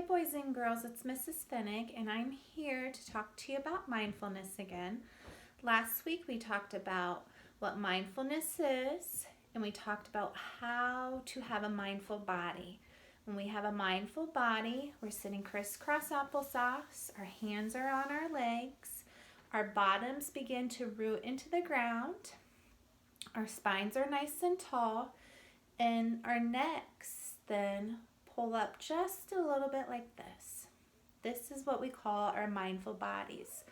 boys and girls, it's Mrs. Fennig, and I'm here to talk to you about mindfulness again. Last week we talked about what mindfulness is, and we talked about how to have a mindful body. When we have a mindful body, we're sitting crisscross applesauce, our hands are on our legs, our bottoms begin to root into the ground, our spines are nice and tall, and our necks then pull up just a little bit like this. This is what we call our mindful bodies.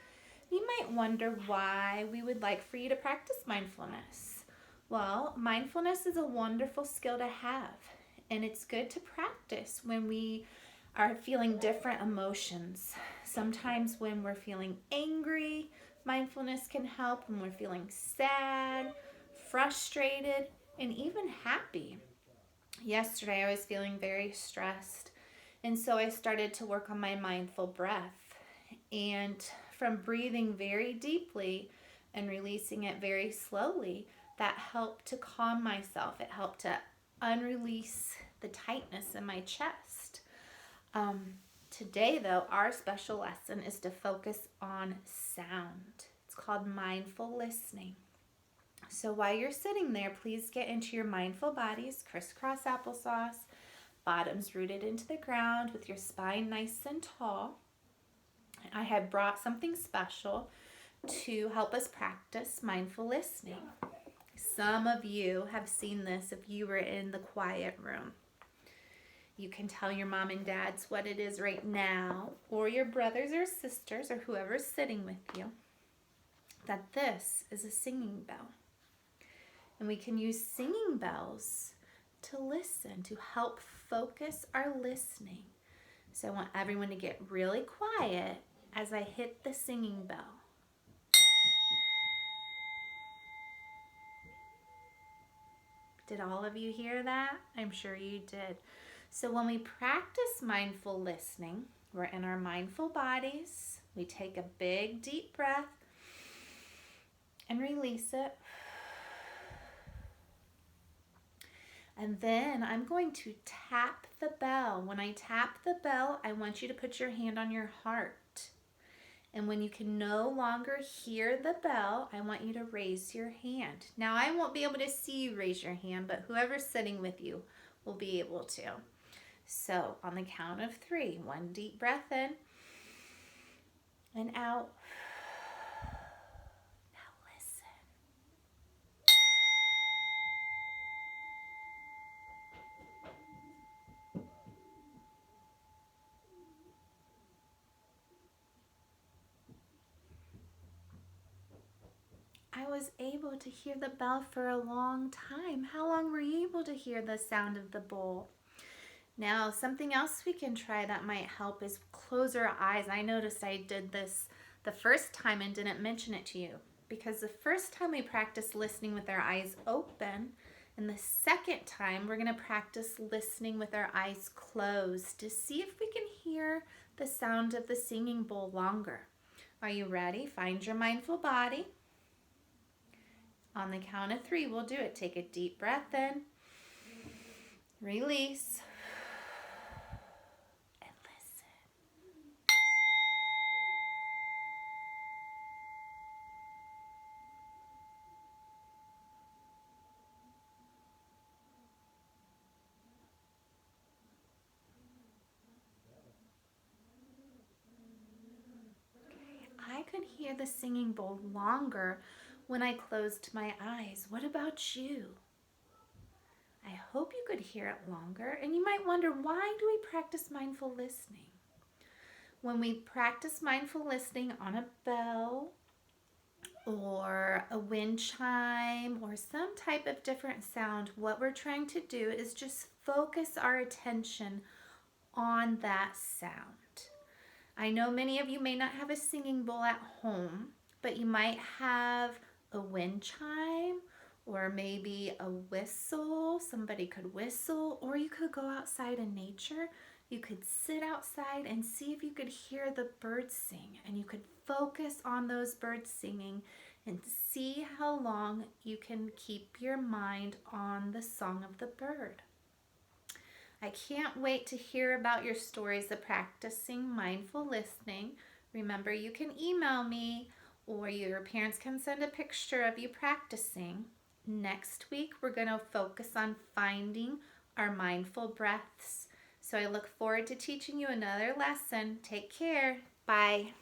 You might wonder why we would like for you to practice mindfulness. Well, mindfulness is a wonderful skill to have, and it's good to practice when we are feeling different emotions. Sometimes when we're feeling angry, mindfulness can help. When we're feeling sad, frustrated, and even happy. Yesterday I was feeling very stressed, and so I started to work on my mindful breath. And from breathing very deeply and releasing it very slowly, that helped to calm myself. It helped to unrelease the tightness in my chest. Today, though, our special lesson is to focus on sound. It's called mindful listening. So while you're sitting there, please get into your mindful bodies, crisscross applesauce, bottoms rooted into the ground with your spine nice and tall. I have brought something special to help us practice mindful listening. Some of you have seen this if you were in the quiet room. You can tell your mom and dads what it is right now, or your brothers or sisters or whoever's sitting with you, that this is a singing bell. And we can use singing bells to listen, to help focus our listening. So I want everyone to get really quiet as I hit the singing bell. Did all of you hear that? I'm sure you did. So when we practice mindful listening, we're in our mindful bodies. We take a big deep breath and release it. And then I'm going to tap the bell. When I tap the bell, I want you to put your hand on your heart. And when you can no longer hear the bell, I want you to raise your hand. Now, I won't be able to see you raise your hand, but whoever's sitting with you will be able to. So on the count of 3, 1 deep breath in and out. I was able to hear the bell for a long time. How long were you able to hear the sound of the bowl? Now, something else we can try that might help is close our eyes. I noticed I did this the first time and didn't mention it to you, because the first time we practiced listening with our eyes open, and the second time we're going to practice listening with our eyes closed to see if we can hear the sound of the singing bowl longer. Are you ready? Find your mindful body. On the count of 3, we'll do it. Take a deep breath in, release, and listen. I could hear the singing bowl longer when I closed my eyes. What about you? I hope you could hear it longer. And you might wonder, why do we practice mindful listening? When we practice mindful listening on a bell or a wind chime or some type of different sound, what we're trying to do is just focus our attention on that sound. I know many of you may not have a singing bowl at home, but you might have a wind chime or maybe a whistle. Somebody could whistle, or you could go outside in nature. You could sit outside and see if you could hear the birds sing, and you could focus on those birds singing and see how long you can keep your mind on the song of the bird. I can't wait to hear about your stories of practicing mindful listening. Remember, you can email me or your parents can send a picture of you practicing. Next week, we're going to focus on finding our mindful breaths. So I look forward to teaching you another lesson. Take care. Bye.